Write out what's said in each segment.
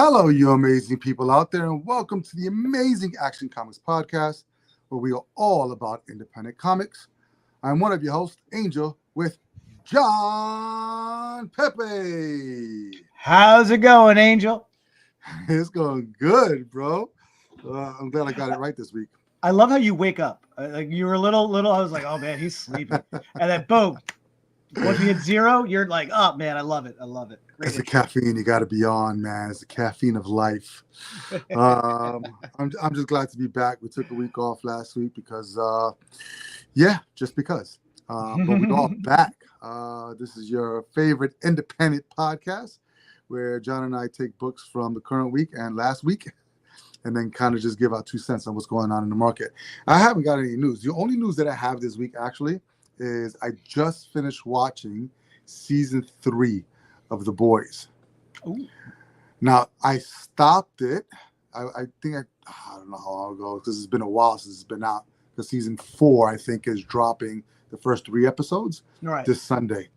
Hello, you amazing people out there, and welcome to the Amazing Action Comics Podcast, where we are all about independent comics. I'm one of your hosts, Angel, with John Pepe. How's it going, Angel? It's going good, bro. I'm glad I got it right this week. I love how you wake up. Like you were a little. I was like, oh man, he's sleeping, and then boom. Once we hit zero, you're like, oh man, I love it. I love it. It's the caffeine you got to be on, man. It's the caffeine of life. I'm just glad to be back. We took a week off last week because, just because. But we're all back. This is your favorite independent podcast where John and I take books from the current week and last week and then kind of just give our 2 cents on what's going on in the market. I haven't got any news. The only news that I have this week actually is I just finished watching season 3 of The Boys. Ooh. Now, I stopped it. I think I don't know how long ago because it's been a while since it's been out. Because season 4, I think, is dropping the first 3 episodes this Sunday.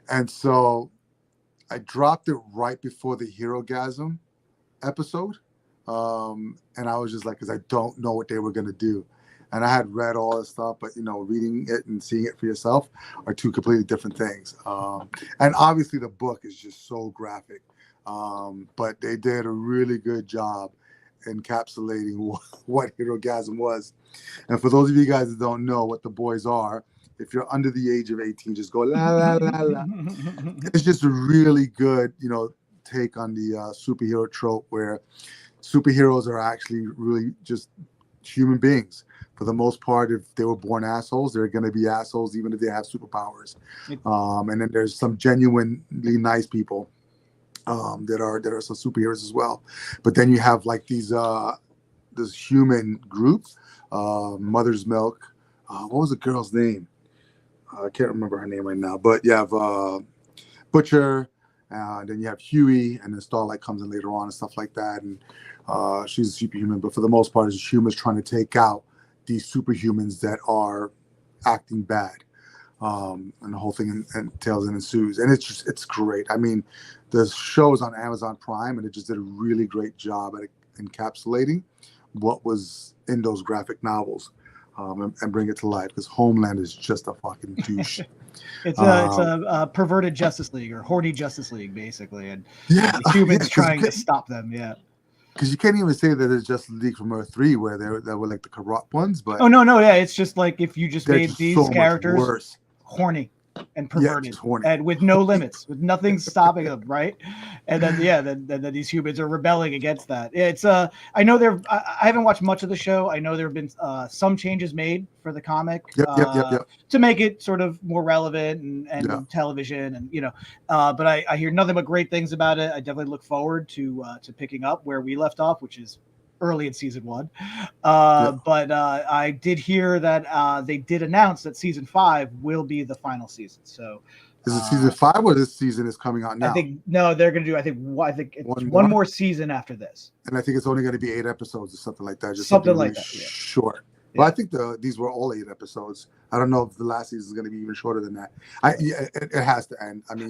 And so I dropped it right before the Hero-gasm episode. And I was just like, because I don't know what they were going to do. And I had read all this stuff, but, reading it and seeing it for yourself are two completely different things. And obviously the book is just so graphic. But they did a really good job encapsulating what Hero-gasm was. And for those of you guys that don't know what The Boys are, if you're under the age of 18, just go la, la, la, la. It's just a really good, take on the superhero trope where superheroes are actually really just human beings. For the most part, if they were born assholes, they're going to be assholes even if they have superpowers. And then there's some genuinely nice people that are some superheroes as well. But then you have like these this human group, Mother's Milk. What was the girl's name? I can't remember her name right now. But you have Butcher, then you have Huey, and then Starlight comes in later on and stuff like that. And she's a superhuman, but for the most part, it's humans trying to take out these superhumans that are acting bad. And the whole thing entails and ensues. And it's great. I mean, the show's on Amazon Prime, and it just did a really great job at encapsulating what was in those graphic novels and bring it to life, because Homeland is just a fucking douche. It's a perverted Justice League or horny Justice League, basically. And the humans trying to stop them, Because you can't even say that it's just League from Earth 3 where they were like the corrupt ones, but it's just like if you just made these so characters horny and perverted and with no limits, with nothing stopping them, right? And then then these humans are rebelling against that. It's I know I haven't watched much of the show. I know there have been some changes made for the comic to make it sort of more relevant and television, and but I hear nothing but great things about it. I definitely look forward to picking up where we left off, which is early in season 1. But I did hear that they did announce that season 5 will be the final season. So is it season 5 or this season is coming out now? I think they're going to do. I think it's one more season after this, and I think it's only going to be 8 episodes or something like that. Just something like that. Short. Yeah. Well, I think these were all 8 episodes. I don't know if the last season is going to be even shorter than that. It has to end. I mean,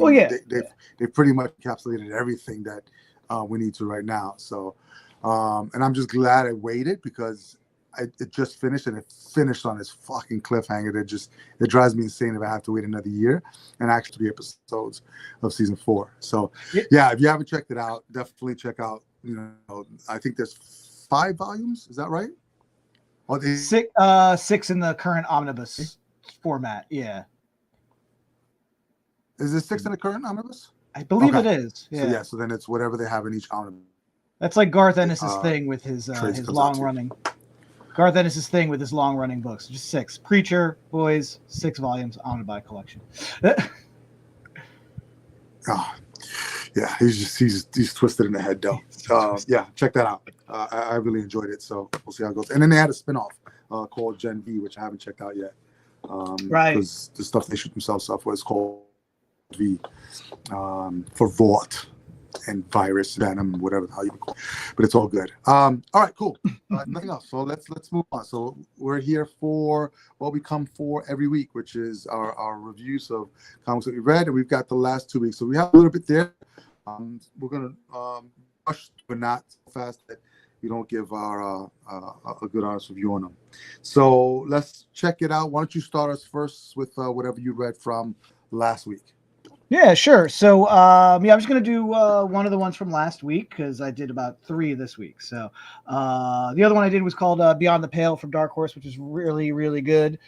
they pretty much encapsulated everything that we need to right now. So. And I'm just glad I waited because it just finished, and it finished on this fucking cliffhanger. It drives me insane if I have to wait another year and actually 3 episodes of season 4. So if you haven't checked it out, definitely check out. I think there's 5 volumes. Is that right? Or 6 in the current omnibus format. Yeah. Is there 6 in the current omnibus? I believe it is. Yeah. So then it's whatever they have in each omnibus. That's like Garth Ennis's thing with his long running. Garth Ennis's thing with his long running books. Just 6. Preacher, Boys, 6 volumes, omnibus collection. He's twisted in the head though. Check that out. I really enjoyed it, so we'll see how it goes. And then they had a spinoff called Gen V, which I haven't checked out yet. Because the stuff they shoot themselves off was called V for Vought and Virus, Venom, whatever the hell you call it. But it's all good. All right, cool. Nothing else. So let's move on. So we're here for what we come for every week, which is our reviews of comics that we read, and we've got the last 2 weeks. So we have a little bit there. We're gonna rushed, but not so fast that we don't give our a good honest review on them. So let's check it out. Why don't you start us first with whatever you read from last week? Yeah, sure. So, I'm just going to do one of the ones from last week because I did about 3 this week. So, the other one I did was called Beyond the Pale from Dark Horse, which is really, really good.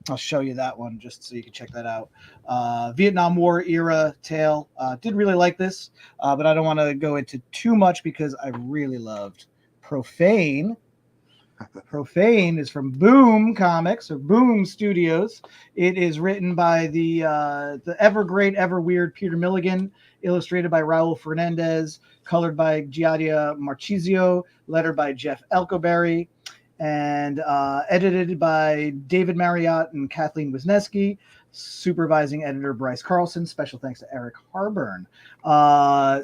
I'll show you that one just so you can check that out. Vietnam War era tale. Did really like this, but I don't want to go into too much because I really loved Profane. Profane is from Boom Comics or Boom Studios. It is written by the ever great, ever weird Peter Milligan, illustrated by Raul Fernandez, colored by Giadia Marchisio, lettered by Jeff Elkoberry, and edited by David Marriott and Kathleen Wisniewski, supervising editor Bryce Carlson. Special thanks to Eric Harburn.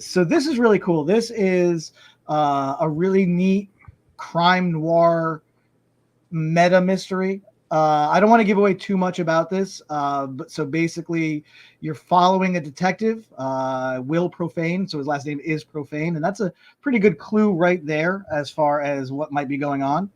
So this is really cool. This is a really neat crime noir meta mystery. I don't want to give away too much about this, but so basically you're following a detective, Will Profane. So his last name is Profane, and that's a pretty good clue right there as far as what might be going on.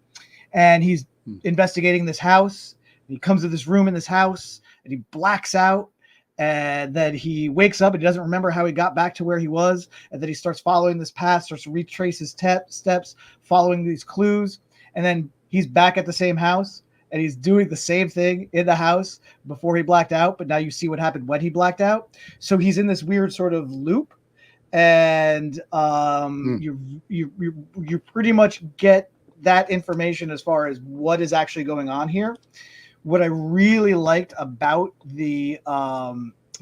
And he's investigating this house. He comes to this room in this house and he blacks out. And then he wakes up and he doesn't remember how he got back to where he was. And then he starts following this path, starts to retrace his steps, following these clues. And then he's back at the same house and he's doing the same thing in the house before he blacked out. But now you see what happened when he blacked out. So he's in this weird sort of loop. And you pretty much get that information as far as what is actually going on here. What I really liked about the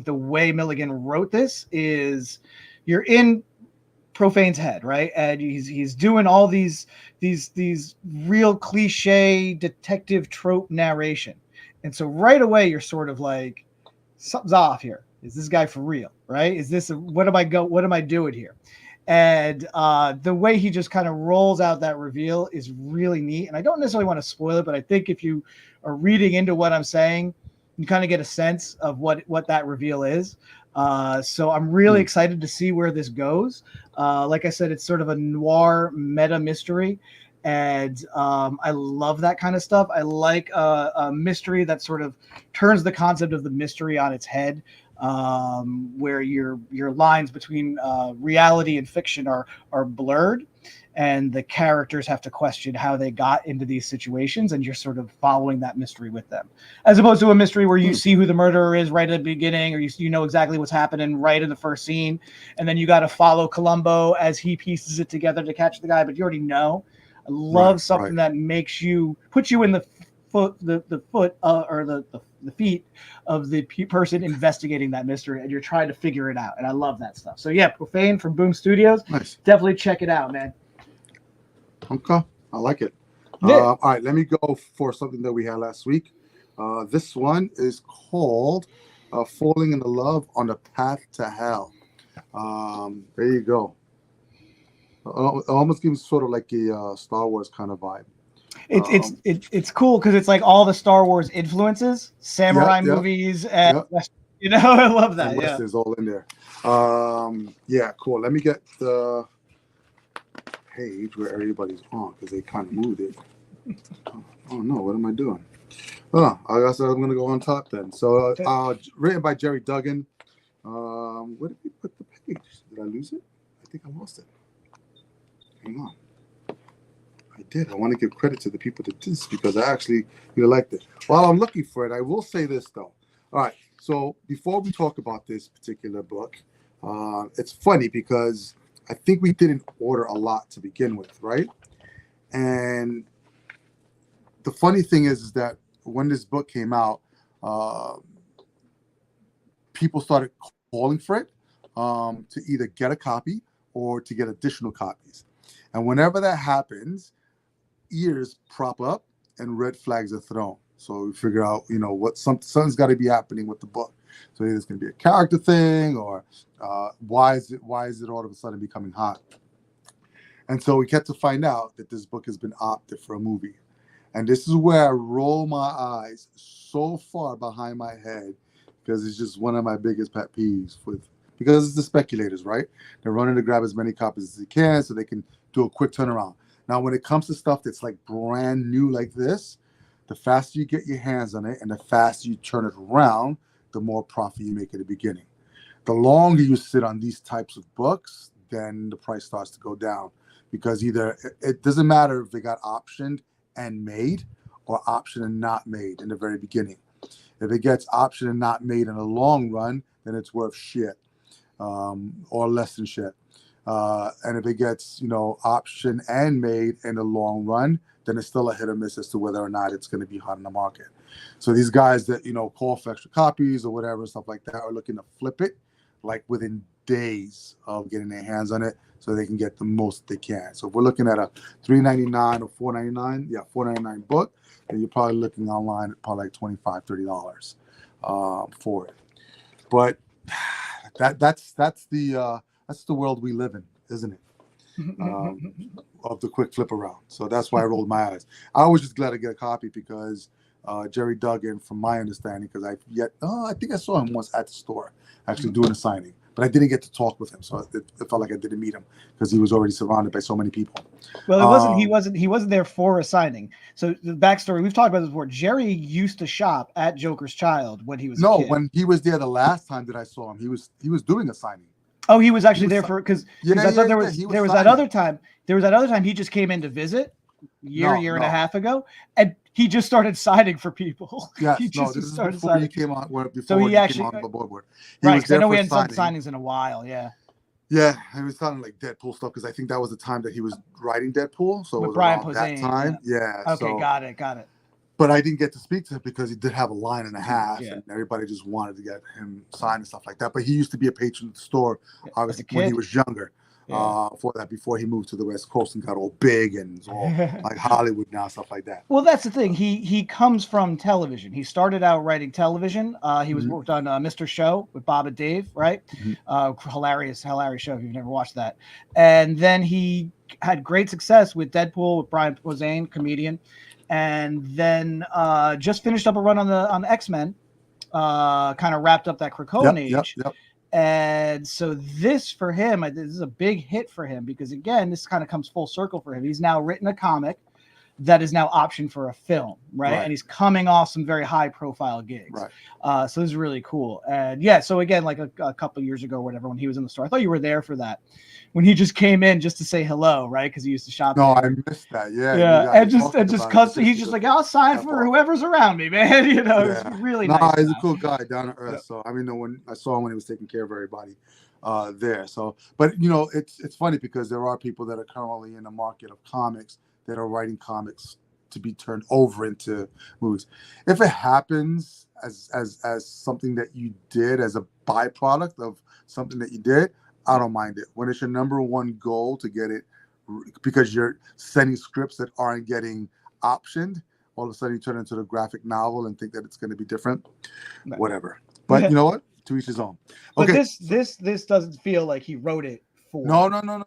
way Milligan wrote this is you're in Profane's head, right? And he's doing all these real cliche detective trope narration. And so right away you're sort of like, something's off here. Is this guy for real? Right? Is this what am I doing here? And the way he just kind of rolls out that reveal is really neat. And I don't necessarily want to spoil it, but I think if you are reading into what I'm saying, you kind of get a sense of what that reveal is. So I'm really excited to see where this goes. Like I said, it's sort of a noir meta mystery. And I love that kind of stuff. I like a mystery that sort of turns the concept of the mystery on its head. Where your lines between reality and fiction are blurred, and the characters have to question how they got into these situations, and you're sort of following that mystery with them, as opposed to a mystery where you see who the murderer is right at the beginning, or you know exactly what's happening right in the first scene, and then you got to follow Columbo as he pieces it together to catch the guy, but you already know. I love something that makes you put you in the feet of the person investigating that mystery, and you're trying to figure it out. And I love that stuff. So yeah, Profane from Boom Studios. Nice. Definitely check it out, man. Okay, I like it. Yeah. All right, let me go for something that we had last week. This one is called Falling in Love on the Path to Hell. There you go. It almost gives sort of like a Star Wars kind of vibe. It's cool because it's like all the Star Wars influences, samurai movies, and you know, I love that. And Westerns all in there. Yeah, cool. Let me get the page where everybody's on because they kind of moved it. Oh no, what am I doing? Oh, I guess I'm gonna go on top then. So, written by Jerry Duggan. Where did we put the page? Did I lose it? I think I lost it. Hang on. I did. I want to give credit to the people that did this because I actually really liked it. While I'm looking for it, I will say this though. All right. So before we talk about this particular book, it's funny because I think we didn't order a lot to begin with, right? And the funny thing is that when this book came out, people started calling for it to either get a copy or to get additional copies. And whenever that happens, ears prop up and red flags are thrown. So we figure out, you know, what something's got to be happening with the book. So either it's going to be a character thing, or why is it all of a sudden becoming hot? And so we get to find out that this book has been opted for a movie. And this is where I roll my eyes so far behind my head because it's just one of my biggest pet peeves with because it's the speculators, right? They're running to grab as many copies as they can so they can do a quick turnaround. Now, when it comes to stuff that's like brand new like this, the faster you get your hands on it and the faster you turn it around, the more profit you make at the beginning. The longer you sit on these types of books, then the price starts to go down, because either it doesn't matter if they got optioned and made or optioned and not made in the very beginning. If it gets optioned and not made in the long run, then it's worth shit, or less than shit. And if it gets, optioned and made in the long run, then it's still a hit or miss as to whether or not it's going to be hot in the market. So these guys that, call for extra copies or whatever, stuff like that, are looking to flip it like within days of getting their hands on it so they can get the most they can. So if we're looking at a $3.99 or $4.99, $4.99 book, then you're probably looking online at probably like $25, $30 for it. But that's the world we live in, isn't it? Of the quick flip around. So that's why I rolled my eyes. I was just glad to get a copy because Gerry Duggan, from my understanding, because I think I saw him once at the store actually doing a signing, but I didn't get to talk with him, so it felt like I didn't meet him because he was already surrounded by so many people. Well, he wasn't there for a signing. So the backstory, we've talked about this before. Gerry used to shop at Joker's Child when he was a kid. When he was there the last time that I saw him, he was doing a signing. Oh, he was actually there for because I thought there was that other time. There was that other time he just came in to visit year and a half ago, and he just started signing for people. Yes, this is before he came on. So he actually came on the board. Right, because I know we hadn't done signings in a while. Yeah. Yeah, he was signing like Deadpool stuff because I think that was the time that he was writing Deadpool. So with it was Brian around Posehn, that time. Yeah. Okay, got it. But I didn't get to speak to him because he did have a line and a half, and everybody just wanted to get him signed and stuff like that. But he used to be a patron of the store, obviously, when he was younger. Before he moved to the West Coast and got all big and all like Hollywood now, stuff like that. Well, that's the thing. He comes from television. He started out writing television. He was worked on Mr. Show with Bob and Dave, right? Hilarious show if you've never watched that. And then he had great success with Deadpool with Brian Posehn, comedian, and then just finished up a run on the X-Men. Kind of wrapped up that Krakoan age. Yep. And so this for him, this is a big hit for him because, again, this kind of comes full circle for him. He's now written a comic that is now optioned for a film, right? And he's coming off some very high profile gigs. Right. So this is really cool. And so again, like a couple of years ago or whatever, when he was in the store, I thought you were there for that. When he just came in just to say hello, right? Because he used to shop. No, there. I missed that. Yeah. And he's just like, I'll sign for whoever's around me, man. It's really nice. He's a cool guy, down to earth. So I mean, when I saw him when he was taking care of everybody there. So, but it's funny because there are people that are currently in the market of comics that are writing comics to be turned over into movies. If it happens as something that you did as a byproduct of something that you did, I don't mind it. When it's your number one goal to get it, because you're sending scripts that aren't getting optioned, all of a sudden you turn it into a graphic novel and think that it's going to be different. Whatever. But you know what? To each his own. Okay. But this doesn't feel like he wrote it for. No.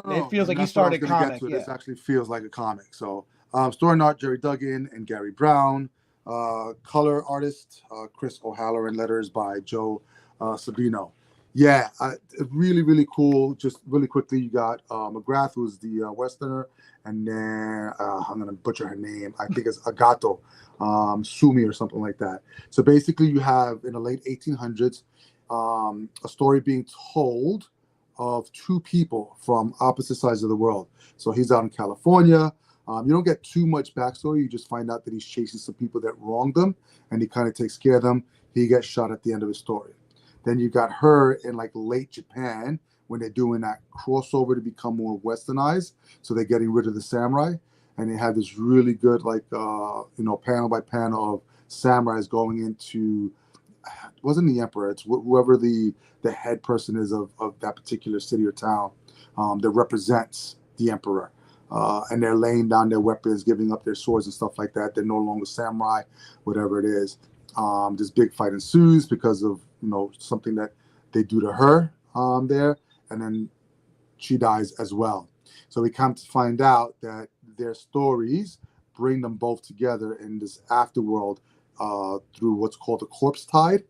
It feels like he started comic. This actually feels like a comic. So story and art, Gerry Duggan and Gary Brown. Color artist, Chris O'Halloran. Letters by Joe Sabino. Yeah, really, really cool. Just really quickly, you got McGrath, who's the Westerner, and then I'm going to butcher her name. I think it's Agato Sumi or something like that. So basically, you have, in the late 1800s, a story being told of two people from opposite sides of the world. So he's out in California. You don't get too much backstory. You just find out that he's chasing some people that wronged him, and he kind of takes care of them. He gets shot at the end of his story. Then you got her in like late Japan when they're doing that crossover to become more westernized. So they're getting rid of the samurai, and they have this really good panel by panel of samurais going into, it wasn't the emperor, it's whoever the head person is of that particular city or town that represents the emperor. And they're laying down their weapons, giving up their swords and stuff like that. They're no longer samurai, whatever it is. This big fight ensues because of something that they do to her there, and then she dies as well. So we come to find out that their stories bring them both together in this afterworld through what's called the corpse tide.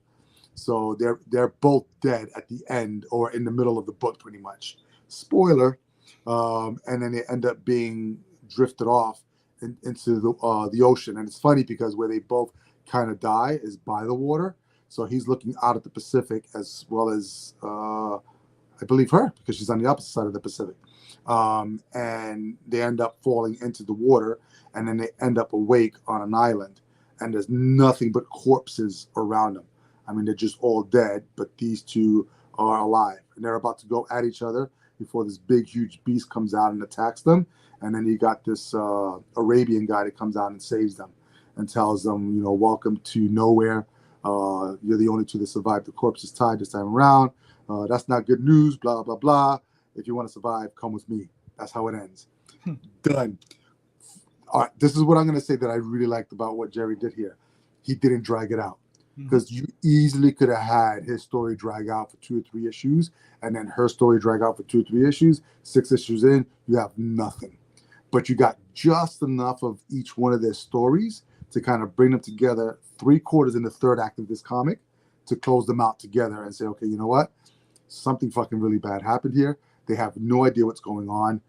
So they're both dead at the end or in the middle of the book, pretty much. Spoiler. And then they end up being drifted off into the ocean. And it's funny because where they both kind of die is by the water. So he's looking out at the Pacific as well as I believe her, because she's on the opposite side of the Pacific. And they end up falling into the water, and then they end up awake on an island, and there's nothing but corpses around them. I mean, they're just all dead, but these two are alive, and they're about to go at each other before this big, huge beast comes out and attacks them. And then you got this Arabian guy that comes out and saves them and tells them, you know, welcome to nowhere. You're the only two that survived. The corpse is tied this time around. That's not good news, blah, blah, blah. If you want to survive, come with me. That's how it ends. Done. All right, this is what I'm going to say that I really liked about what Jerry did here. He didn't drag it out. Because you easily could have had his story drag out for 2 or 3 issues, and then her story drag out for 2 or 3 issues. 6 issues in, you have nothing. But you got just enough of each one of their stories to kind of bring them together 3/4 in the third act of this comic to close them out together and say, okay, you know what? Something fucking really bad happened here. They have no idea what's going on.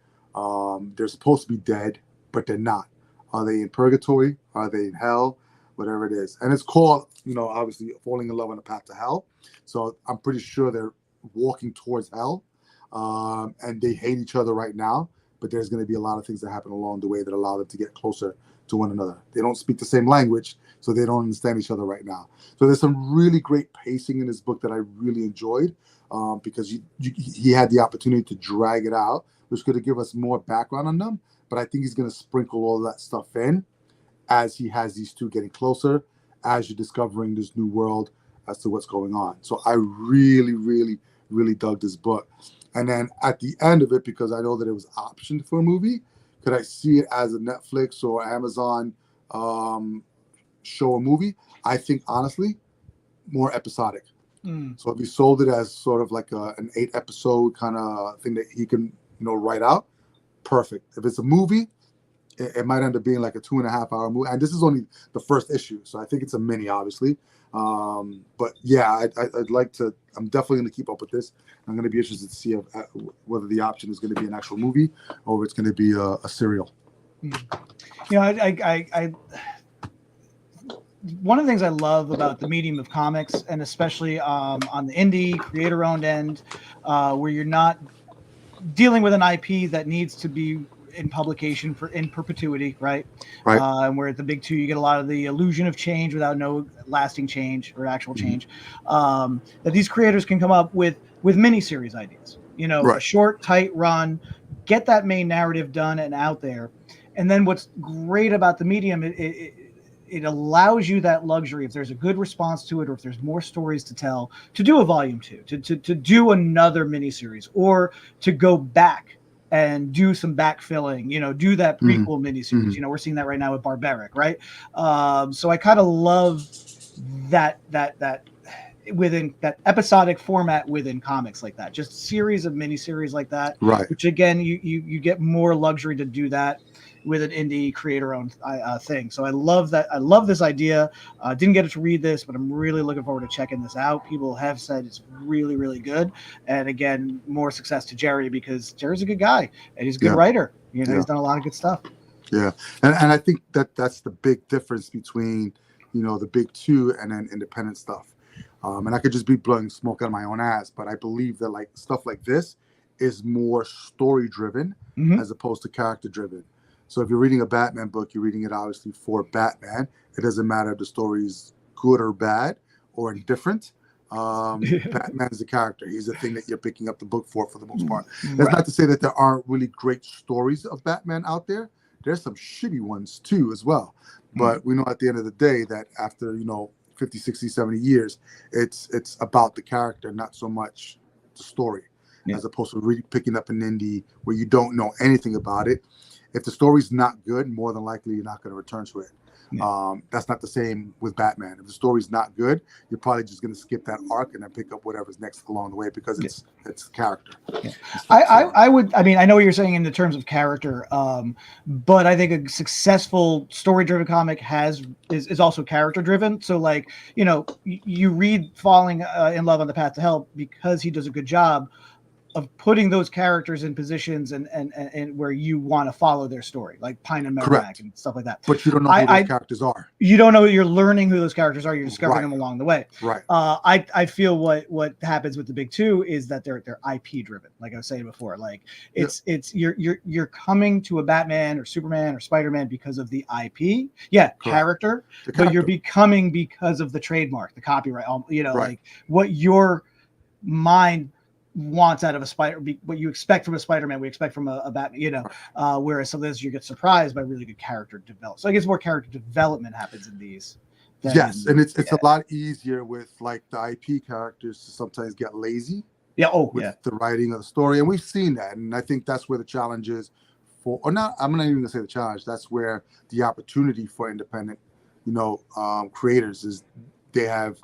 They're supposed to be dead, but they're not. Are they in purgatory? Are they in hell? Whatever it is. And it's called, you know, obviously Falling in Love on the Path to Hell. So I'm pretty sure they're walking towards hell. And they hate each other right now, but there's going to be a lot of things that happen along the way that allow them to get closer to one another. They don't speak the same language, so they don't understand each other right now. So there's some really great pacing in this book that I really enjoyed, because he had the opportunity to drag it out, which could have given us more background on them. But I think he's going to sprinkle all that stuff in as he has these two getting closer, as you're discovering this new world as to what's going on. So I really, really, really dug this book. And then at the end of it, because I know that it was optioned for a movie, could I see it as a Netflix or Amazon show or movie? I think, honestly, more episodic. So if he sold it as sort of like an 8-episode kind of thing that he can, you know, write out, perfect. If it's a movie, it might end up being like a 2.5-hour movie. And this is only the first issue, so I think it's a mini, obviously. But yeah, I'd like to, I'm definitely going to keep up with this. I'm going to be interested to see whether the option is going to be an actual movie or it's going to be a serial. You know, I one of the things I love about the medium of comics, and especially on the indie creator-owned end, where you're not dealing with an IP that needs to be in publication in perpetuity, right? And where at the big two, you get a lot of the illusion of change without no lasting change or actual change. That these creators can come up with miniseries ideas, you know, a short, tight run, get that main narrative done and out there. And then what's great about the medium, it allows you that luxury, if there's a good response to it, or if there's more stories to tell, to do a volume 2, to do another miniseries, or to go back and do some backfilling, you know, do that prequel miniseries. You know, we're seeing that right now with Barbaric, right? So I kind of love that within that episodic format within comics like that, just series of miniseries like that, which again, you get more luxury to do that with an indie creator-owned thing. So I love that. I love this idea. Didn't get to read this, but I'm really looking forward to checking this out. People have said it's really, really good. And again, more success to Jerry, because Jerry's a good guy and he's a good writer. You know, he's done a lot of good stuff. Yeah, and I think that's the big difference between, you know, the big two and then independent stuff. And I could just be blowing smoke out of my own ass, but I believe that like stuff like this is more story driven as opposed to character driven. So if you're reading a Batman book, you're reading it obviously for Batman. It doesn't matter if the story's good or bad or indifferent. Batman's the character. He's the thing that you're picking up the book for the most part. That's not to say that there aren't really great stories of Batman out there. There's some shitty ones too as well. But we know at the end of the day that after, you know, 50, 60, 70 years, it's about the character, not so much the story, as opposed to really picking up an indie where you don't know anything about it. If the story's not good, more than likely you're not going to return to it. That's not the same with Batman. If the story's not good, you're probably just going to skip that arc and then pick up whatever's next along the way because it's character. I would. I mean, I know what you're saying in the terms of character, but I think a successful story-driven comic is also character-driven. So, like, you know, you read Falling in Love on the Path to Hell because he does a good job of putting those characters in positions and where you want to follow their story, like Pine and Meadowlark and stuff like that. But you don't know who those characters are. You don't know. You're learning who those characters are. You're discovering them along the way. Right. I feel what happens with the big two is that they're IP driven. Like I was saying before, like it's you're coming to a Batman or Superman or Spider-Man because of the IP. Yeah, character, but you're becoming because of the trademark, the copyright. You know, like what your mind wants out of a Spider, what you expect from a Spider-Man, we expect from a Batman, you know, whereas some of this you get surprised by really good character development. So I guess more character development happens in these. Yes, and it's a lot easier with like the IP characters to sometimes get lazy. Yeah. With the writing of the story, and we've seen that, and I think that's where the challenge is for, or not. I'm not even gonna say the challenge. That's where the opportunity for independent, you know, creators is. They have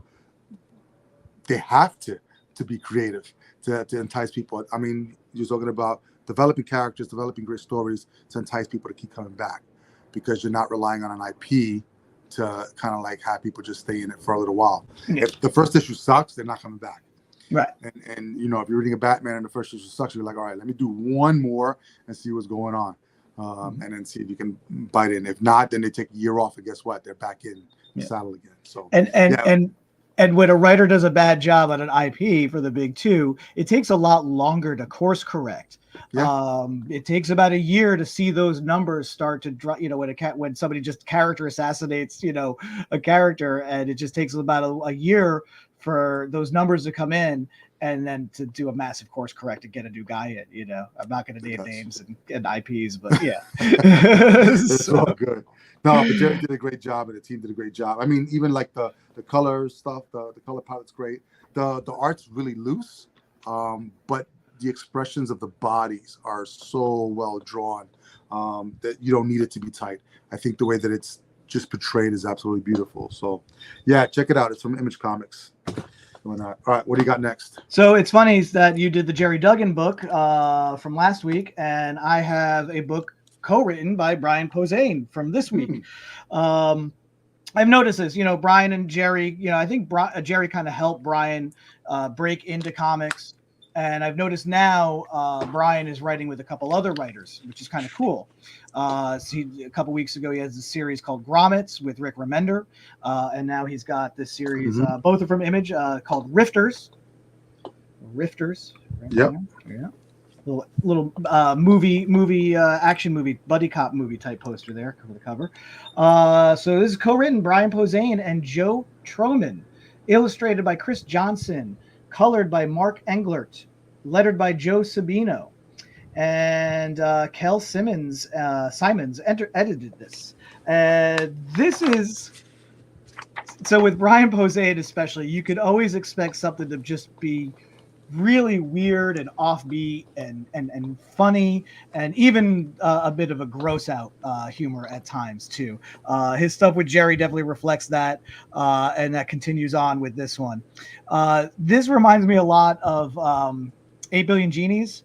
to be creative. To entice people. I mean, you're talking about developing characters, developing great stories to entice people to keep coming back because you're not relying on an IP to kind of like have people just stay in it for a little while. Yeah. If the first issue sucks, they're not coming back. Right. And you know, if you're reading a Batman and the first issue sucks, you're like, all right, let me do one more and see what's going on. And then see if you can bite in. If not, then they take a year off, and guess what? They're back in the saddle again. So And when a writer does a bad job on an IP for the big two, it takes a lot longer to course correct. Yeah. It takes about a year to see those numbers start to drop. You know, when somebody just character assassinates, you know, a character, and it just takes about a year for those numbers to come in, and then to do a massive course correct to get a new guy in. You know, I'm not going to name names and IPs, but yeah, it's so good. No, but Jerry did a great job, and the team did a great job. I mean, even like the color stuff, the color palette's great. The art's really loose, but the expressions of the bodies are so well drawn that you don't need it to be tight. I think the way that it's just portrayed is absolutely beautiful. So, yeah, check it out. It's from Image Comics. All right, what do you got next? So it's funny that you did the Jerry Duggan book from last week, and I have a book co-written by Brian Posehn from this week. I've noticed this, you know, Brian and Jerry, you know, I think Jerry kind of helped Brian break into comics. And I've noticed now Brian is writing with a couple other writers, which is kind of cool. A couple weeks ago, he has a series called Grommets with Rick Remender. And now he's got this series, both are from Image, called Rifters. Rifters. Right? Yep. Yeah. Little movie action movie, buddy cop movie type poster there for the cover. So this is co-written Brian Posehn and Joe Troman, illustrated by Chris Johnson, colored by Mark Englert, lettered by Joe Sabino, and Kel Simons edited this. This is so with Brian Posehn especially, you could always expect something to just be really weird and offbeat and funny, and even a bit of a gross out humor at times too. His stuff with Jerry definitely reflects that, and that continues on with this one. This reminds me a lot of 8 Billion Genies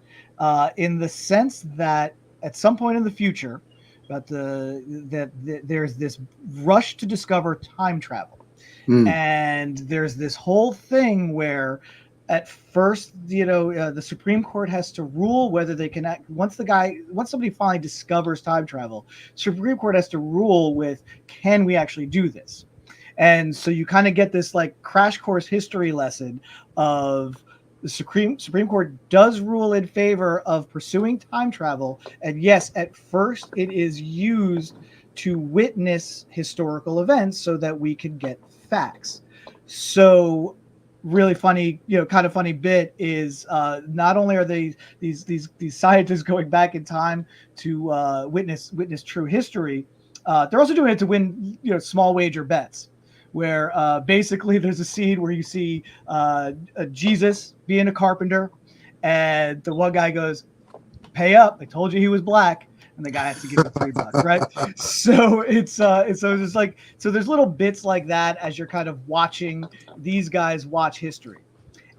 in the sense that at some point in the future, but there's this rush to discover time travel, and there's this whole thing where at first, you know, the Supreme Court has to rule whether they can act. Once somebody finally discovers time travel, Supreme Court has to rule with, can we actually do this? And so you kind of get this like crash course history lesson of the Supreme Court does rule in favor of pursuing time travel. And yes, at first it is used to witness historical events so that we can get facts. So really funny, you know, kind of funny bit is not only are they these scientists going back in time to witness true history, they're also doing it to win, you know, small wager bets, where basically there's a scene where you see Jesus being a carpenter, and the one guy goes, "Pay up! I told you he was black." and the guy has to give him $3, right? So it's just like, so there's little bits like that as you're kind of watching these guys watch history.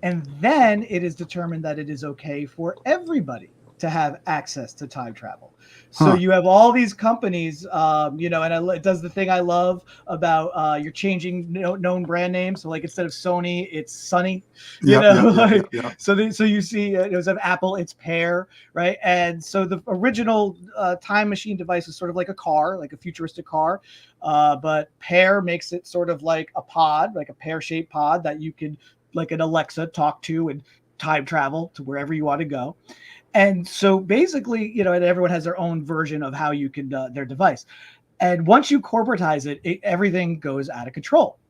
And then it is determined that it is okay for everybody to have access to time travel. So you have all these companies, and it does the thing I love about you're changing known brand names. So like instead of Sony, it's Sunny. So you see it was of Apple, it's Pear, right? And so the original time machine device is sort of like a car, like a futuristic car, but Pear makes it sort of like a pod, like a pear-shaped pod that you could, like an Alexa, talk to and time travel to wherever you want to go. And so basically, and everyone has their own version of how you can their device. And once you corporatize it, everything goes out of control.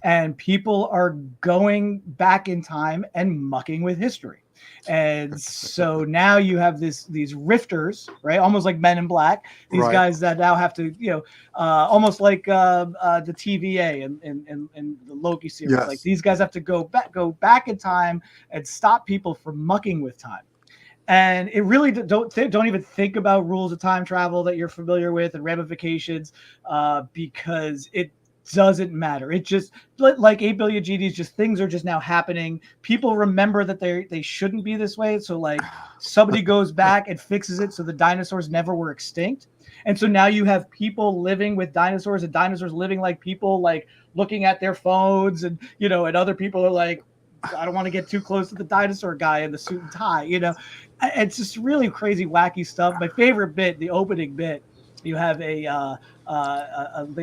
And people are going back in time and mucking with history. And so now you have these rifters, right? Almost like Men in Black. These guys that now have to, almost like the TVA and the Loki series. Yes. Like these guys have to go back in time and stop people from mucking with time. And it really don't even think about rules of time travel that you're familiar with and ramifications, because it doesn't matter. It just, like 8 billion GDs, just things are just now happening. People remember that they shouldn't be this way. So like somebody goes back and fixes it so the dinosaurs never were extinct. And so now you have people living with dinosaurs and dinosaurs living like people, like looking at their phones, and and other people are like, I don't want to get too close to the dinosaur guy in the suit and tie. It's just really crazy, wacky stuff. My favorite bit, the opening bit, you have they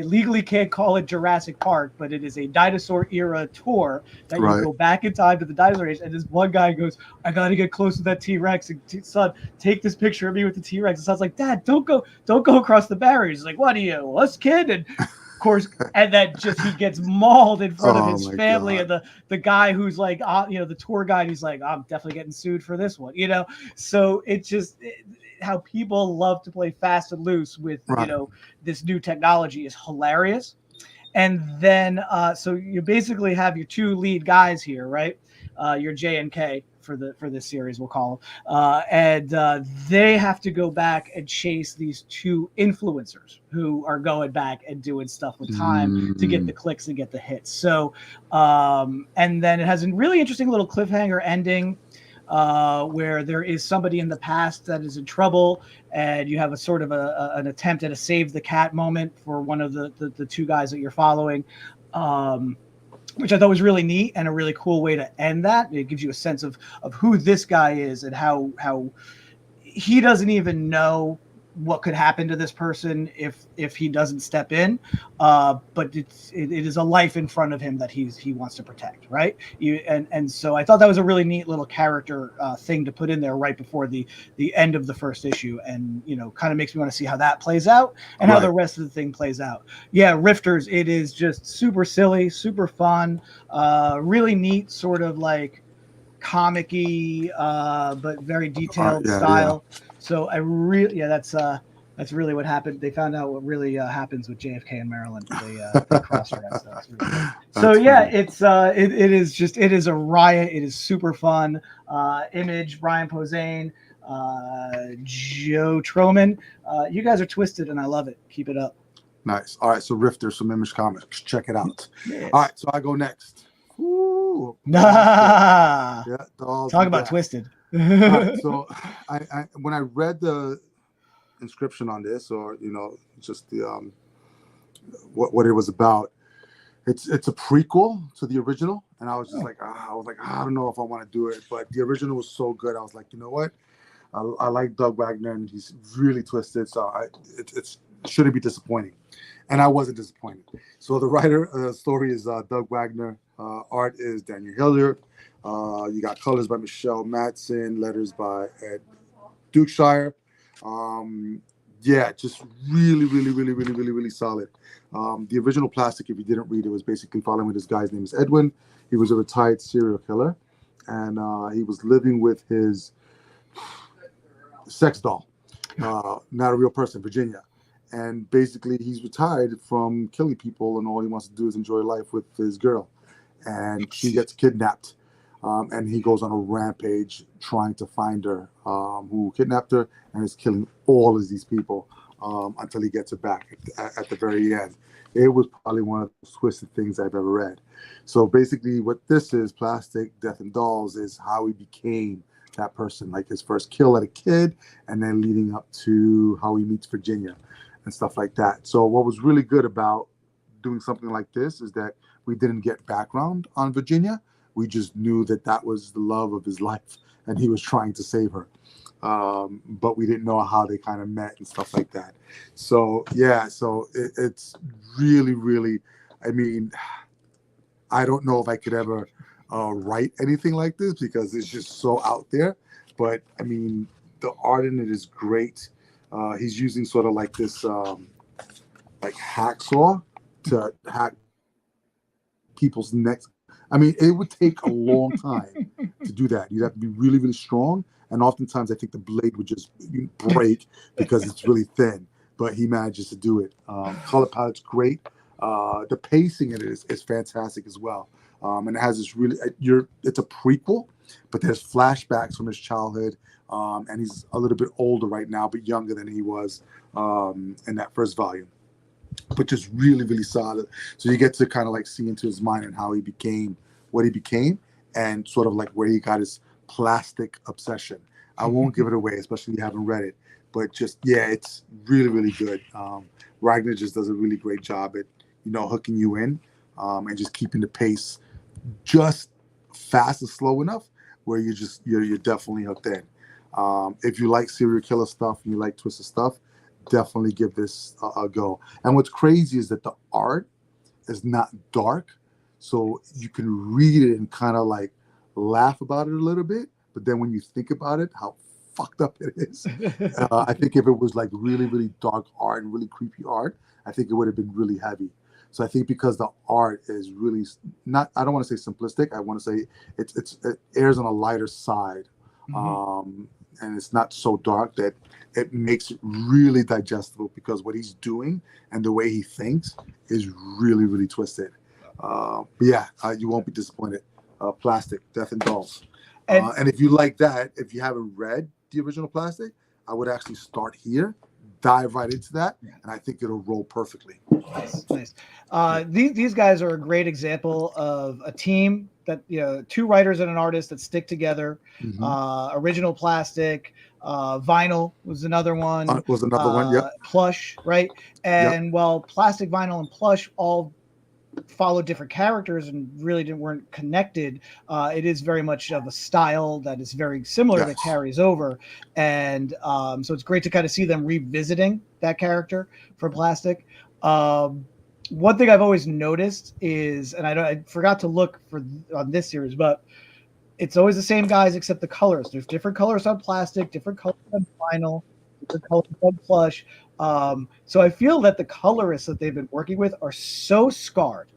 legally can't call it Jurassic Park, but it is a dinosaur era tour that you go back in time to the dinosaur age. And this one guy goes, I got to get close to that T-Rex. And son, take this picture of me with the T-Rex. And son's like, Dad, don't go across the barriers. He's like, what are you, us, kid? And course, and then just he gets mauled in front of his family. God. And the guy who's like, the tour guide, he's like, I'm definitely getting sued for this one, So it's just how people love to play fast and loose with this new technology is hilarious. And then so you basically have your two lead guys here, right? Your J and K for this series, we'll call them, and they have to go back and chase these two influencers who are going back and doing stuff with time to get the clicks and get the hits. So, and then it has a really interesting little cliffhanger ending where there is somebody in the past that is in trouble, and you have a sort of an attempt at a save the cat moment for one of the two guys that you're following. Which I thought was really neat and a really cool way to end that. It gives you a sense of who this guy is and how he doesn't even know what could happen to this person if he doesn't step in. But it is a life in front of him that he wants to protect, right? And so I thought that was a really neat little character thing to put in there right before the end of the first issue, and kind of makes me want to see how that plays out and how the rest of the thing plays out. Yeah, Rifters, it is just super silly, super fun, really neat, sort of like comic-y, but very detailed style. Yeah. So I really, that's really what happened. They found out what really happens with JFK and Maryland. They cross-dress. So yeah, it's it is a riot. It is super fun. Image, Brian Posehn, Joe Troman. You guys are twisted, and I love it. Keep it up. Nice. All right, so Rifters from Image Comics. Check it out. Yes. All right, so I go next. Ooh, yeah, talk about twisted. Right, so I when I read the inscription on this, or just the what it was about, it's a prequel to the original, and I was just I don't know if I want to do it, but the original was so good. I was like, you know what, I like Doug Wagner, and he's really twisted, so it shouldn't be disappointing, and I wasn't disappointed. So the writer story is Doug Wagner. Art is Daniel Hilliard. You got colors by Michelle Madsen, letters by Ed Dukeshire. Just really solid. The original Plastic, if you didn't read it, was basically following this guy's name is Edwin. He was a retired serial killer, and he was living with his sex doll, not a real person, Virginia. And basically, he's retired from killing people, and all he wants to do is enjoy life with his girl. And she gets kidnapped. and he goes on a rampage trying to find her, who kidnapped her and is killing all of these people until he gets her back at the very end. It was probably one of the twisted things I've ever read. So basically what this is, Plastic, Death and Dolls, is how he became that person, like his first kill at a kid, and then leading up to how he meets Virginia and stuff like that. So what was really good about doing something like this is that we didn't get background on Virginia. We just knew that that was the love of his life and he was trying to save her. But we didn't know how they kind of met and stuff like that. So yeah, so it's really, really, I mean, I don't know if I could ever write anything like this because it's just so out there. But I mean, the art in it is great. He's using sort of like this like hacksaw to hack people's necks. I mean, it would take a long time to do that. You'd have to be really, really strong. And oftentimes I think the blade would just break because it's really thin. But he manages to do it. Color palette's great. The pacing in it is fantastic as well. And it has this really, it's a prequel, but there's flashbacks from his childhood. And he's a little bit older right now, but younger than he was in that first volume. But just really, really solid. So you get to kind of like see into his mind and how he became what he became and sort of like where he got his plastic obsession. I won't give it away, especially if you haven't read it. But just, yeah, it's really, really good. Ragnar just does a really great job at, hooking you in and just keeping the pace just fast and slow enough where you're definitely hooked in. If you like serial killer stuff and you like twisted stuff, definitely give this a go. And what's crazy is that the art is not dark, so you can read it and kind of like laugh about it a little bit, but then when you think about it, how fucked up it is, I think if it was like really, really dark art and really creepy art, I think it would have been really heavy. So I think because the art is really not, I don't want to say simplistic, I want to say it airs on a lighter side. And it's not so dark that it makes it really digestible, because what he's doing and the way he thinks is really, really twisted. But yeah, you won't be disappointed. Plastic, Death and Dolls. And if you like that, if you haven't read the original Plastic, I would actually start here, dive right into that, and I think it'll roll perfectly. Nice. These guys are a great example of a team that, two writers and an artist that stick together. Original Plastic, Vinyl was another one. Yep. Plush, right? And while Plastic, Vinyl, and Plush all followed different characters and really weren't connected, it is very much of a style that is very similar that carries over. And so it's great to kind of see them revisiting that character for Plastic. One thing I've always noticed is, and I forgot to look on this series, but it's always the same guys except the colors. There's different colors on Plastic, different colors on Vinyl, different colors on Plush. So I feel that the colorists that they've been working with are so scarred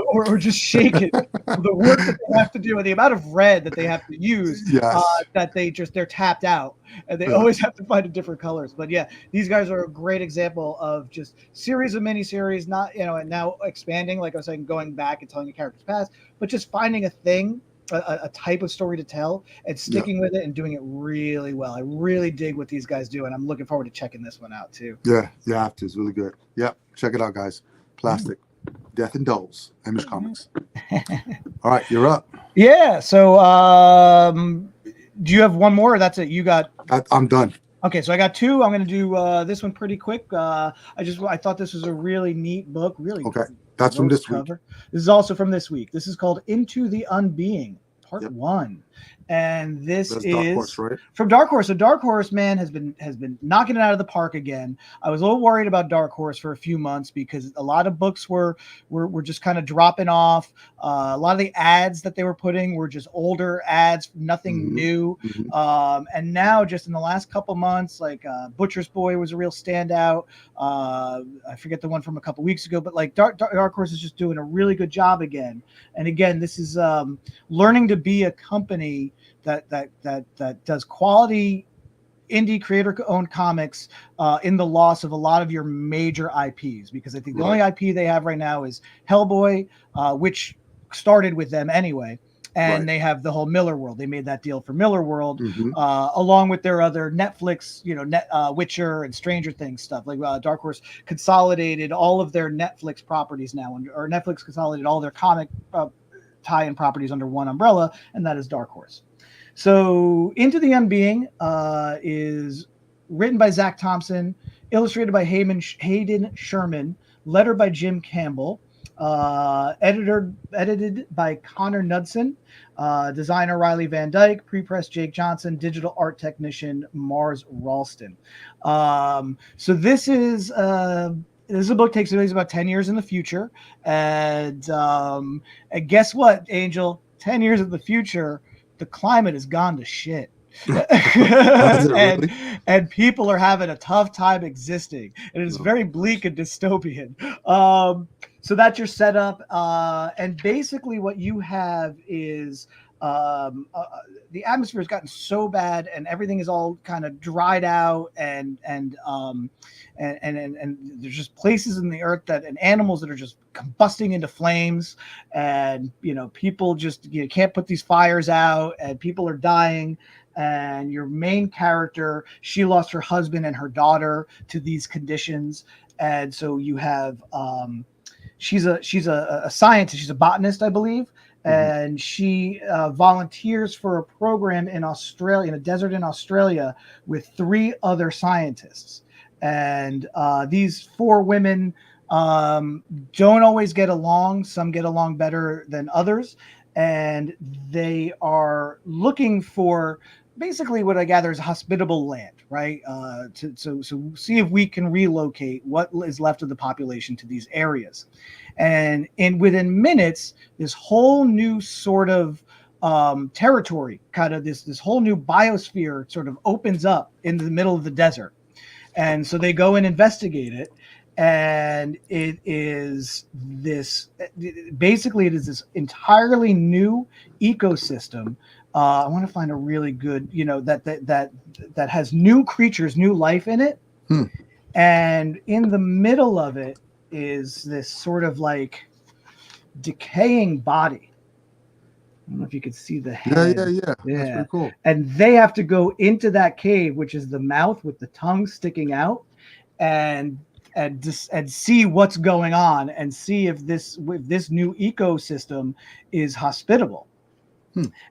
or just shaken from the work that they have to do and the amount of red that they have to use, that they're tapped out, and they always have to find a different colors. But yeah, these guys are a great example of just series of miniseries, not, and now expanding, like I was saying, going back and telling a character's past, but just finding a thing, a type of story to tell and sticking with it and doing it really well. I really dig what these guys do, and I'm looking forward to checking this one out too. Yeah, you have to. It's really good. Yeah, check it out, guys. Plastic, Death and Dolls, Image Comics. All right, you're up. Yeah. So, do you have one more, or that's it? You got? I'm done. Okay, so I got two. I'm going to do this one pretty quick. I thought this was a really neat book. Really. Okay. That's from this week. This is also from this week. This is called Into the Unbeing, Part 1. And this is Dark Horse, right? From Dark Horse. So Dark Horse, man, has been knocking it out of the park again. I was a little worried about Dark Horse for a few months because a lot of books were just kind of dropping off. A lot of the ads that they were putting were just older ads, nothing new. And now, just in the last couple months, like Butcher's Boy was a real standout. I forget the one from a couple weeks ago, but like Dark Horse is just doing a really good job again. And again, this is learning to be a company that does quality indie creator-owned comics in the loss of a lot of your major IPs, because I think the only IP they have right now is Hellboy, which started with them anyway. and they have the whole Miller World. They made that deal for Miller World, along with their other Netflix, Witcher and Stranger Things stuff. Like Dark Horse consolidated all of their Netflix properties now, or Netflix consolidated all their comic tie-in properties under one umbrella, and that is Dark Horse. So Into the Unbeing is written by Zach Thompson, illustrated by Hayden Sherman, lettered by Jim Campbell, edited by Connor Knudsen, designer Riley Van Dyke, pre-press Jake Johnson, digital art technician Mars Ralston. So this is a book takes place about 10 years in the future, and guess what, Angel? 10 years in the future, the climate has gone to shit. And people are having a tough time existing, and it's very bleak and dystopian. So that's your setup, and basically what you have is the atmosphere has gotten so bad, and everything is all kind of dried out, and there's just places in the earth and animals that are just combusting into flames, and people just can't put these fires out, and people are dying. And your main character, she lost her husband and her daughter to these conditions, and so you have she's a scientist, she's a botanist, I believe, and she volunteers for a program in Australia, in a desert in Australia, with 3 other scientists, and these 4 women don't always get along. Some get along better than others, and they are looking for basically what I gather is hospitable land, right? So see if we can relocate what is left of the population to these areas. And within minutes, this whole new sort of territory, kind of this whole new biosphere sort of opens up in the middle of the desert. And so they go and investigate it. And it is this entirely new ecosystem. I want to find a really good, that has new creatures, new life in it. And in the middle of it is this sort of like decaying body. I don't know if you could see the head. Yeah. That's pretty cool. And they have to go into that cave, which is the mouth with the tongue sticking out, and see what's going on, and see if this new ecosystem is hospitable.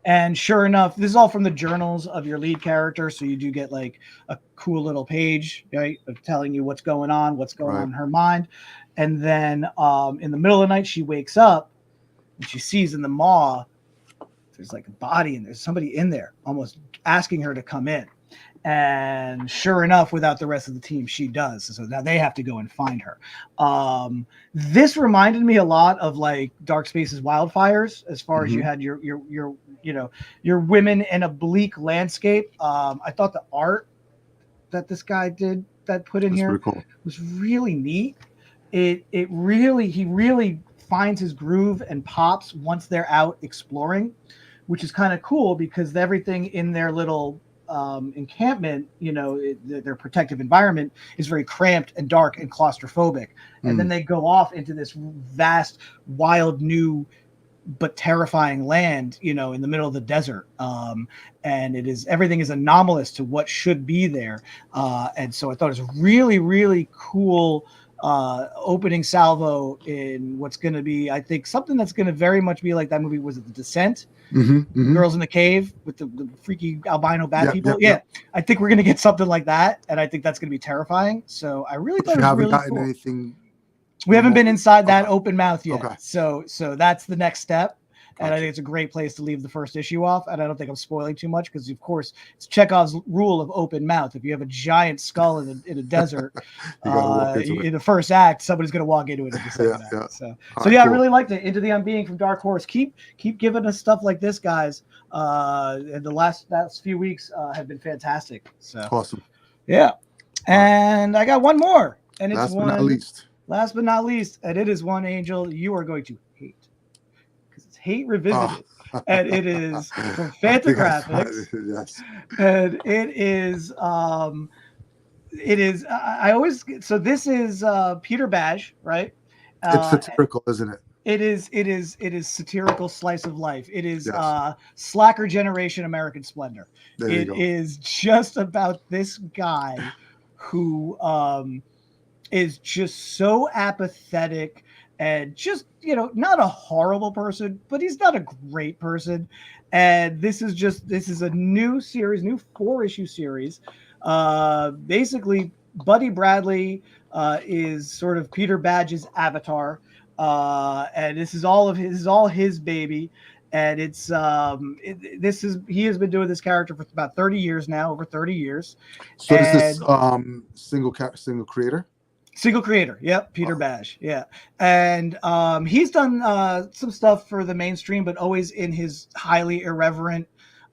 And sure enough, this is all from the journals of your lead character, so you do get like a cool little page, right, of telling you what's going on in her mind. And then in the middle of the night, she wakes up and she sees in the maw there's like a body, and there's somebody in there almost asking her to come in. And sure enough, without the rest of the team, she does. So now they have to go and find her. This reminded me a lot of like Dark Spaces Wildfires, as far as you had your women in a bleak landscape. I thought the art that this guy put in here was really neat. He really finds his groove and pops once they're out exploring, which is kind of cool because everything in their little encampment, their protective environment is very cramped and dark and claustrophobic. And then they go off into this vast, wild, new but terrifying land, in the middle of the desert. And everything is anomalous to what should be there. And so I thought it was really, really cool opening salvo in what's going to be, I think, something that's going to very much be like that movie. Was it The Descent? Girls in the Cave with the freaky albino bat people. I think we're going to get something like that, and I think that's going to be terrifying. So I really thought it was really cool. Anything. We haven't been inside that open mouth yet. So that's the next step. And I think it's a great place to leave the first issue off. And I don't think I'm spoiling too much because, of course, it's Chekhov's rule of open mouth. If you have a giant skull in a desert, in the first act, somebody's going to walk into it in the second act. So cool. I really liked it. Into the Unbeing from Dark Horse. Keep giving us stuff like this, guys. And the last few weeks have been fantastic. So awesome. Yeah. And I got one more. And it's last but not least. And it is one, Angel, you are going to hate. Hate Revisited, and it is from Fantagraphics. Yes, and this is Peter Bash, right? It's satirical, isn't it? It is satirical slice of life. It is slacker generation American Splendor. It is just about this guy who is just so apathetic and just, not a horrible person, but he's not a great person. And this is a new series, new 4-issue series. Basically, Buddy Bradley is sort of Peter Badge's avatar. And this is all his baby. And it's he has been doing this character for about 30 years now, over 30 years. So this is single creator? Single creator, yep, Peter Badge, yeah. And he's done some stuff for the mainstream, but always in his highly irreverent,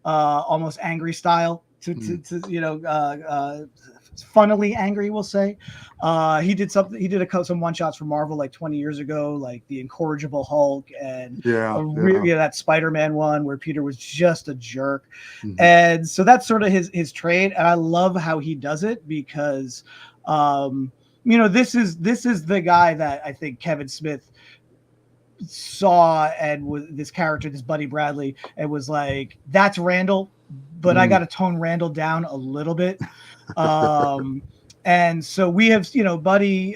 almost angry style. Funnily angry, we'll say. He did some one shots for Marvel like 20 years ago, like the Incorrigible Hulk and that Spider-Man one where Peter was just a jerk. Mm-hmm. And so that's sort of his trade, and I love how he does it because this is the guy that I think Kevin Smith saw and was this character, this Buddy Bradley, and was like, that's Randall, but I got to tone Randall down a little bit. And so we have, Buddy,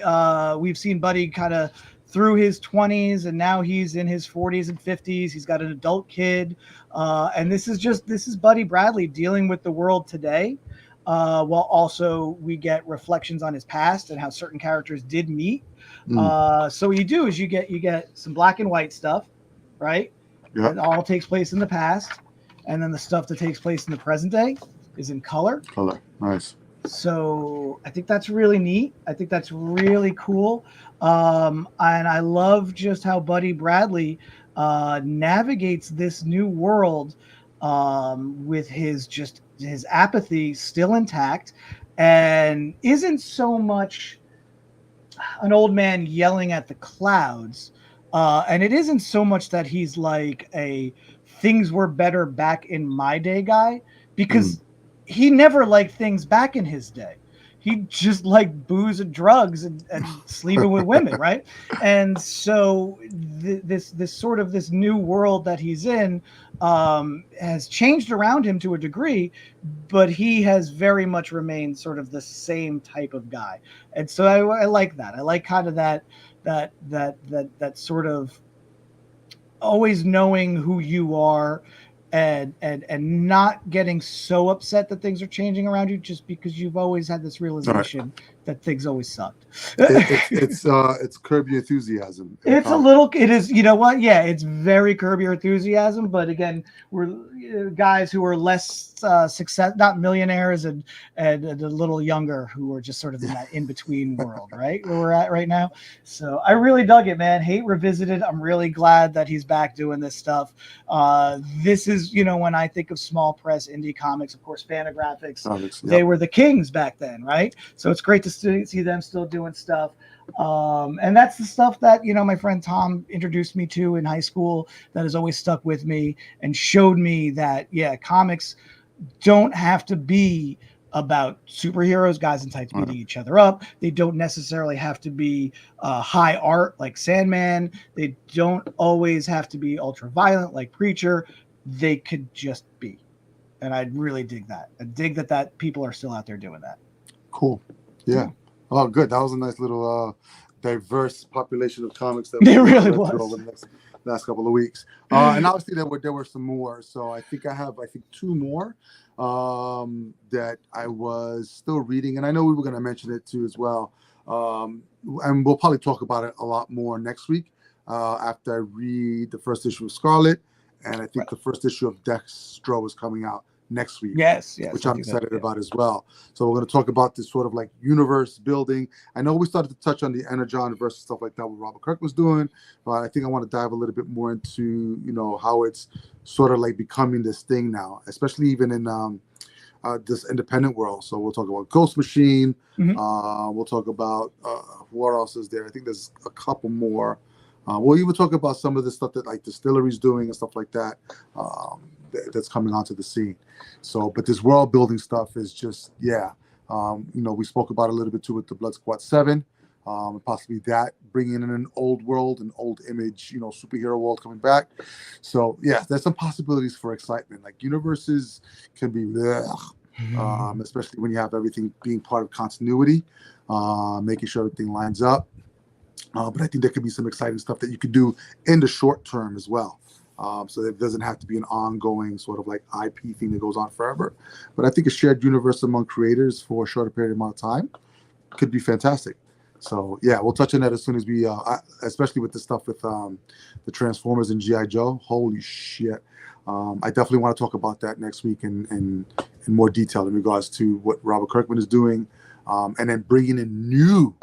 we've seen Buddy kind of through his 20s, and now he's in his 40s and 50s. He's got an adult kid. And this is Buddy Bradley dealing with the world today. While also we get reflections on his past and how certain characters did meet. So what you do is you get some black and white stuff, right? Yeah. It all takes place in the past. And then the stuff that takes place in the present day is in color. Color, nice. So I think that's really neat. I think that's really cool. And I love just how Buddy Bradley navigates this new world with his apathy still intact, and isn't so much an old man yelling at the clouds. And it isn't so much that he's like a things were better back in my day guy, because he never liked things back in his day. He just liked booze and drugs and sleeping with women, right? And so this new world that he's in has changed around him to a degree, but he has very much remained sort of the same type of guy. And so I like that. I like kind of that sort of always knowing who you are and not getting so upset that things are changing around you just because you've always had this realization that things always sucked. It's Curb Your Enthusiasm. It is, you know what? Yeah, it's very Curb Your Enthusiasm, but again, we're guys who are less not millionaires and a little younger, who are just sort of in that in-between world, right? Where we're at right now. So I really dug it, man. Hate Revisited. I'm really glad that he's back doing this stuff. This is, when I think of small press indie comics, of course, Fantagraphics, they were the kings back then, right? So it's great to see them still doing stuff. And that's the stuff that, my friend Tom introduced me to in high school that has always stuck with me and showed me that, comics don't have to be about superheroes, guys in tights beating each other up. They don't necessarily have to be high art like Sandman. They don't always have to be ultra violent like Preacher. They could just be. And I really dig that. I dig that people are still out there doing that. Cool. Yeah. Oh, good. That was a nice little diverse population of comics that we really was over the last couple of weeks. And obviously there were some more. So I think I have two more that I was still reading, and I know we were going to mention it too as well. And we'll probably talk about it a lot more next week after I read the first issue of Scarlet, and I think the first issue of Destro is coming out next week. Yes, which I'm excited about as well. So we're going to talk about this sort of like universe building. I know we started to touch on the Energon versus stuff like that what Robert Kirk was doing, but I think I want to dive a little bit more into how it's sort of like becoming this thing now, especially even in this independent world. So we'll talk about Ghost Machine. We'll talk about what else is there. I think there's a couple more. We'll even talk about some of the stuff that like Distillery's doing and stuff like that. That's coming onto the scene. So, but this world building stuff is just, we spoke about it a little bit too with the Blood Squad 7. Possibly that bringing in an old world, an old image, superhero world coming back. So yeah, there's some possibilities for excitement. Like universes can be especially when you have everything being part of continuity, making sure everything lines up. But I think there could be some exciting stuff that you could do in the short term as well. So that it doesn't have to be an ongoing sort of like IP thing that goes on forever. But I think a shared universe among creators for a shorter period amount of time could be fantastic. So yeah, we'll touch on that as soon as we, especially with the stuff with the Transformers and G.I. Joe. Holy shit. I definitely want to talk about that next week in more detail in regards to what Robert Kirkman is doing, and then bringing in new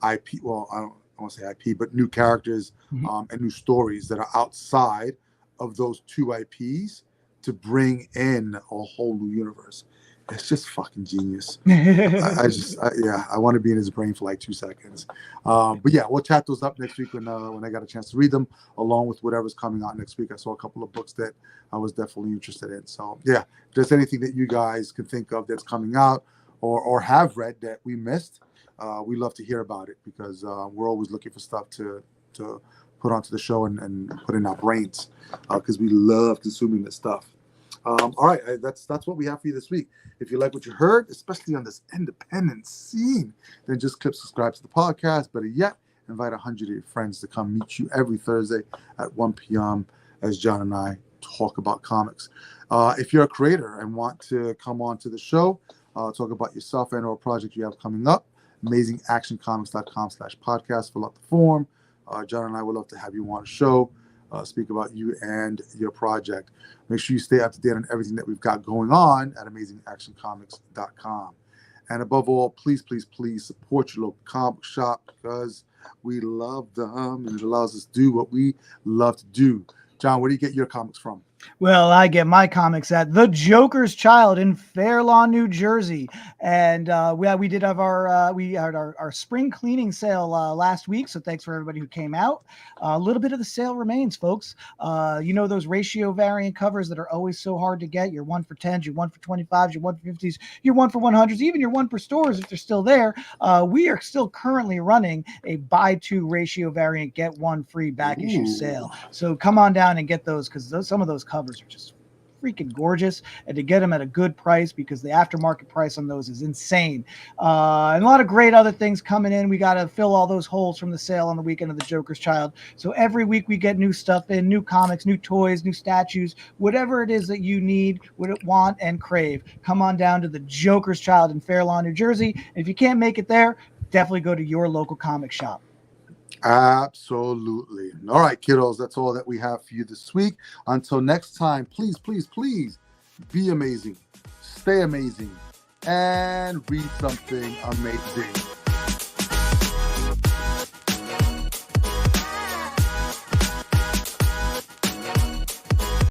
IP. Well, I don't want to say IP, but new characters and new stories that are outside of those two IPs to bring in a whole new universe. It's just fucking genius. I want to be in his brain for like 2 seconds. But yeah, we'll chat those up next week when I got a chance to read them, along with whatever's coming out next week. I saw a couple of books that I was definitely interested in. So yeah, if there's anything that you guys can think of that's coming out or have read that we missed, we love to hear about it, because we're always looking for stuff to put onto the show and put in our brains, because we love consuming this stuff. All right, that's what we have for you this week. If you like what you heard, especially on this independent scene, then just click subscribe to the podcast. Better yet, invite 100 of your friends to come meet you every Thursday at 1 p.m. as John and I talk about comics. If you're a creator and want to come on to the show, talk about yourself and or a project you have coming up, amazingactioncomics.com/podcast. Fill out the form. John and I would love to have you on the show. Speak about you and your project. Make sure you stay up to date on everything that we've got going on at amazingactioncomics.com. And above all, please, please, please support your local comic shop, because we love them and it allows us to do what we love to do. John, where do you get your comics from? Well, I get my comics at The Joker's Child in Fair Lawn, New Jersey. And we did have our spring cleaning sale last week. So thanks for everybody who came out. A little bit of the sale remains, folks. Those ratio variant covers that are always so hard to get. Your 1 for 10s, your 1 for 25s, your 1 for 50s, your 1 for 100s, even your 1 for stores if they're still there. We are still currently running a buy 2 ratio variant, get 1 free back issue sale. So come on down and get those, because some of those covers are just freaking gorgeous, and to get them at a good price, because the aftermarket price on those is insane. And a lot of great other things coming in. We got to fill all those holes from the sale on the weekend of The Joker's Child. So every week we get new stuff in, new comics, new toys, new statues, whatever it is that you need, want, and crave. Come on down to The Joker's Child in Fair Lawn, New Jersey. And if you can't make it there, definitely go to your local comic shop. Absolutely. All right, kiddos, that's all that we have for you this week. Until next time, please, please, please be amazing, stay amazing, and read something amazing.